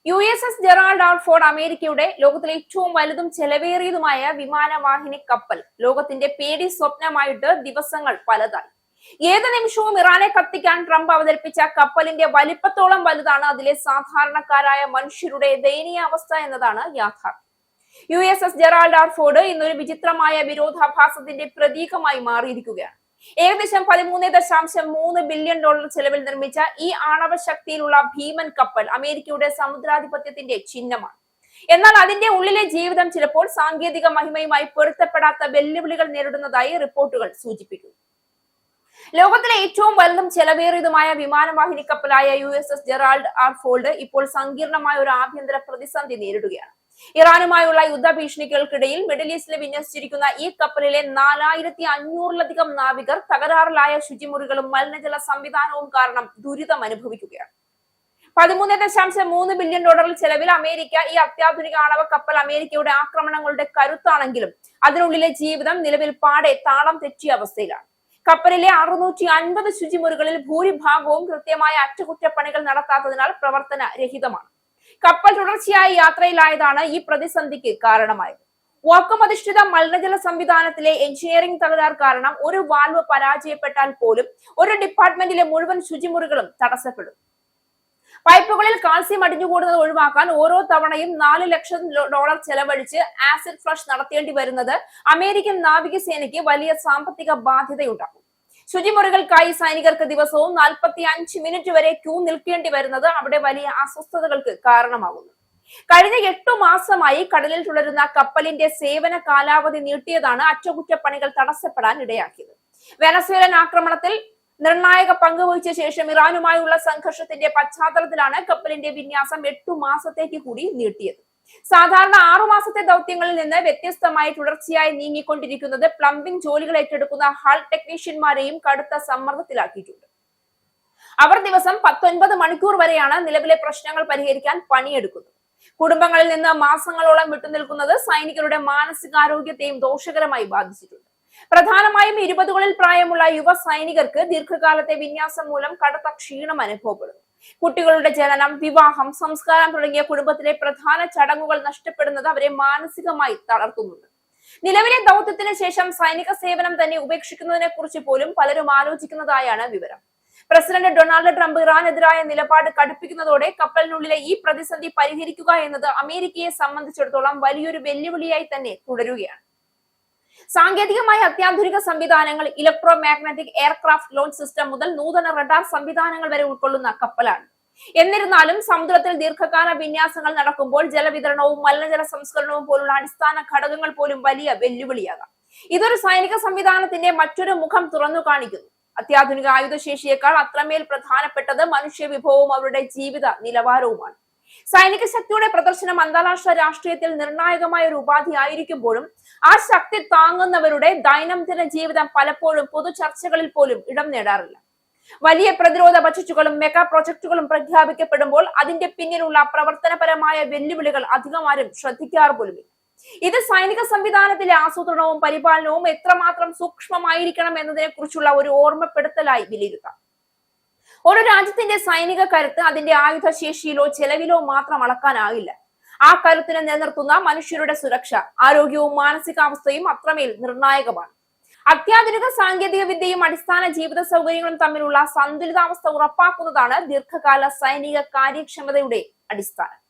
USS Gerald R Ford അമേരിക്കയുടെ ലോകത്തിലെ ഏറ്റവും വലുതും ചെലവേറിയതുമായ വിമാനവാഹിനി കപ്പൽ ലോകത്തിന്റെ പേടി സ്വപ്നമായിട്ട് ദിവസങ്ങൾ പലതായി. ഏത് നിമിഷവും ഇറാനെ കത്തിക്കാൻ ട്രംപ് അവതരിപ്പിച്ച കപ്പലിന്റെ വലിപ്പത്തോളം വലുതാണ് അതിലെ സാധാരണക്കാരായ മനുഷ്യരുടെ ദയനീയ അവസ്ഥ എന്നതാണ് യാഥാർത്ഥ്യം. USS ജെറാൾഡ് ആർ ഫോർഡ് ഇന്നൊരു വിചിത്രമായ വിരോധാഭാസത്തിന്റെ പ്രതീകമായി മാറിയിരിക്കുകയാണ്. ഏകദേശം $13.3 ബില്യൺ ചെലവിൽ നിർമ്മിച്ച ഈ ആണവ ശക്തിയിലുള്ള ഭീമൻ കപ്പൽ അമേരിക്കയുടെ സമുദ്രാധിപത്യത്തിന്റെ ചിഹ്നമാണ്. എന്നാൽ അതിന്റെ ഉള്ളിലെ ജീവിതം ചിലപ്പോൾ സാങ്കേതിക മഹിമയുമായി പൊരുത്തപ്പെടാത്ത വെല്ലുവിളികൾ നേരിടുന്നതായി റിപ്പോർട്ടുകൾ സൂചിപ്പിക്കുന്നു. ലോകത്തിലെ ഏറ്റവും വലുതും ചെലവേറിയതുമായ വിമാനവാഹിനി കപ്പലായ USS ജെറാൾഡ് ആർ ഫോർഡ് ഇപ്പോൾ സങ്കീർണമായ ഒരു ആഭ്യന്തര പ്രതിസന്ധി നേരിടുകയാണ്. ഇറാനുമായുള്ള യുദ്ധഭീഷണികൾക്കിടയിൽ മിഡിൽ ഈസ്റ്റിൽ വിന്യസിച്ചിരിക്കുന്ന ഈ കപ്പലിലെ 4500-ലധികം നാവികർ തകരാറിലായ ശുചിമുറികളും മലിനജല സംവിധാനവും കാരണം ദുരിതം അനുഭവിക്കുകയാണ്. $13.3 ബില്യൺ ചെലവിൽ അമേരിക്ക ഈ അത്യാധുനിക ആണവ കപ്പൽ അമേരിക്കയുടെ ആക്രമണങ്ങളുടെ കരുത്താണെങ്കിലും അതിനുള്ളിലെ ജീവിതം നിലവിൽ പാടെ താളം തെറ്റിയ അവസ്ഥയിലാണ്. കപ്പലിലെ 650 ശുചിമുറികളിൽ ഭൂരിഭാഗവും കൃത്യമായ അറ്റകുറ്റപ്പണികൾ നടത്താത്തതിനാൽ പ്രവർത്തന രഹിതമാണ്. കപ്പൽ തുടർച്ചയായ യാത്രയിലായതാണ് ഈ പ്രതിസന്ധിക്ക് കാരണമായത്. വാക്വമധിഷ്ഠിത മലിനജല സംവിധാനത്തിലെ എഞ്ചിനീയറിംഗ് തകരാർ കാരണം ഒരു വാൽവ് പരാജയപ്പെട്ടാൽ പോലും ഒരു ഡിപ്പാർട്ട്മെന്റിലെ മുഴുവൻ ശുചിമുറികളും തടസ്സപ്പെടും. പൈപ്പുകളിൽ കാൽസ്യം അടിഞ്ഞുകൂടുന്നത് ഒഴിവാക്കാൻ ഓരോ തവണയും $4 ലക്ഷം ചെലവഴിച്ച് ആസിഡ് ഫ്ലഷ് നടത്തേണ്ടി വരുന്നത് അമേരിക്കൻ നാവികസേനയ്ക്ക് വലിയ സാമ്പത്തിക ബാധ്യതയുണ്ടാകും. ശുചിമുറികൾക്കായി സൈനികർക്ക് ദിവസവും 45 മിനിറ്റ് വരെ ക്യൂ നിൽക്കേണ്ടി വരുന്നത് അവിടെ വലിയ അസ്വസ്ഥതകൾക്ക് കാരണമാകുന്നു. കഴിഞ്ഞ 8 മാസമായി കടലിൽ തുടരുന്ന കപ്പലിന്റെ സേവന കാലാവധി നീട്ടിയതാണ് അറ്റകുറ്റപ്പണികൾ തടസ്സപ്പെടാൻ ഇടയാക്കിയത്. വെനസ്വേലൻ ആക്രമണത്തിൽ നിർണായക പങ്കുവഹിച്ച ശേഷം ഇറാനുമായുള്ള സംഘർഷത്തിന്റെ പശ്ചാത്തലത്തിലാണ് കപ്പലിന്റെ വിന്യാസം 8 മാസത്തേക്ക് കൂടി നീട്ടിയത്. സാധാരണ 6 മാസത്തെ ദൗത്യങ്ങളിൽ നിന്ന് വ്യത്യസ്തമായി തുടർച്ചയായി നീങ്ങിക്കൊണ്ടിരിക്കുന്നത് പ്ലംബിംഗ് ജോലികൾ ഏറ്റെടുക്കുന്ന ഹൾ ടെക്നീഷ്യന്മാരെയും കടുത്ത സമ്മർദ്ദത്തിലാക്കിയിട്ടുണ്ട്. അവർ ദിവസം 19 മണിക്കൂർ വരെയാണ് നിലവിലെ പ്രശ്നങ്ങൾ പരിഹരിക്കാൻ പണിയെടുക്കുന്നത്. കുടുംബങ്ങളിൽ നിന്ന് മാസങ്ങളോളം വിട്ടുനിൽക്കുന്നത് സൈനികരുടെ മാനസികാരോഗ്യത്തെയും ദോഷകരമായി ബാധിച്ചിട്ടുണ്ട്. പ്രധാനമായും 20കളിൽ പ്രായമുള്ള യുവ സൈനികർക്ക് ദീർഘകാലത്തെ വിന്യാസം മൂലം കടുത്ത ക്ഷീണം അനുഭവപ്പെടുന്നു. കുട്ടികളുടെ ജനനം, വിവാഹം, സംസ്കാരം തുടങ്ങിയ കുടുംബത്തിലെ പ്രധാന ചടങ്ങുകൾ നഷ്ടപ്പെടുന്നത് അവരെ മാനസികമായി തളർത്തുന്നുണ്ട്. നിലവിലെ ദൗത്യത്തിന് ശേഷം സൈനിക സേവനം തന്നെ ഉപേക്ഷിക്കുന്നതിനെ കുറിച്ച് പോലും പലരും ആലോചിക്കുന്നതായാണ് വിവരം. പ്രസിഡന്റ് ഡൊണാൾഡ് ട്രംപ് ഇറാനെതിരായ നിലപാട് കടുപ്പിക്കുന്നതോടെ കപ്പലിനുള്ളിലെ ഈ പ്രതിസന്ധി പരിഹരിക്കുക എന്നത് അമേരിക്കയെ സംബന്ധിച്ചിടത്തോളം വലിയൊരു വെല്ലുവിളിയായി തന്നെ തുടരുകയാണ്. സാങ്കേതികമായ അത്യാധുനിക സംവിധാനങ്ങൾ, electro magnetic aircraft launch system മുതൽ നൂതന റഡാർ സംവിധാനങ്ങൾ വരെ ഉൾക്കൊള്ളുന്ന കപ്പലാണ്. എന്നിരുന്നാലും സമുദ്രത്തിൽ ദീർഘകാല വിന്യാസങ്ങൾ നടക്കുമ്പോൾ ജലവിതരണവും മലിനജല സംസ്കരണവും പോലുള്ള അടിസ്ഥാന ഘടകങ്ങൾ പോലും വലിയ വെല്ലുവിളിയാകാം. ഇതൊരു സൈനിക സംവിധാനത്തിന്റെ മറ്റൊരു മുഖം തുറന്നു കാണിക്കുന്നു. അത്യാധുനിക ആയുധശേഷിയേക്കാൾ അത്രമേൽ പ്രധാനപ്പെട്ടത് മനുഷ്യവിഭവവും അവരുടെ ജീവിത നിലവാരവുമാണ്. സൈനിക ശക്തിയുടെ പ്രദർശനം അന്താരാഷ്ട്ര രാഷ്ട്രീയത്തിൽ നിർണായകമായ ഒരു ഉപാധി ആയിരിക്കുമ്പോഴും ആ ശക്തി താങ്ങുന്നവരുടെ ദൈനംദിന ജീവിതം പലപ്പോഴും പൊതു ചർച്ചകളിൽ പോലും ഇടം നേടാറില്ല. വലിയ പ്രതിരോധ ബജറ്റുകളും മെഗാ പ്രൊജക്ടുകളും പ്രഖ്യാപിക്കപ്പെടുമ്പോൾ അതിന്റെ പിന്നിലുള്ള പ്രവർത്തനപരമായ വെല്ലുവിളികൾ അധികം ആരും ശ്രദ്ധിക്കാറ് പോലുമില്ല. ഇത് സൈനിക സംവിധാനത്തിലെ ആസൂത്രണവും പരിപാലനവും എത്രമാത്രം സൂക്ഷ്മമായിരിക്കണം എന്നതിനെ കുറിച്ചുള്ള ഒരു ഓർമ്മപ്പെടുത്തലായി വിലയിരുത്താം. ഒരു രാജ്യത്തിന്റെ സൈനിക കരുത്ത് അതിന്റെ ആയുധശേഷിയിലോ ചെലവിലോ മാത്രം അളക്കാനാകില്ല. ആ കരുത്തിനെ നിലനിർത്തുന്ന മനുഷ്യരുടെ സുരക്ഷ, ആരോഗ്യവും മാനസികാവസ്ഥയും അത്രമേൽ നിർണായകമാണ്. അത്യാധുനിക സാങ്കേതിക വിദ്യയും അടിസ്ഥാന ജീവിത സൗകര്യങ്ങളും തമ്മിലുള്ള സന്തുലിതാവസ്ഥ ഉറപ്പാക്കുന്നതാണ് ദീർഘകാല സൈനിക കാര്യക്ഷമതയുടെ അടിസ്ഥാനം.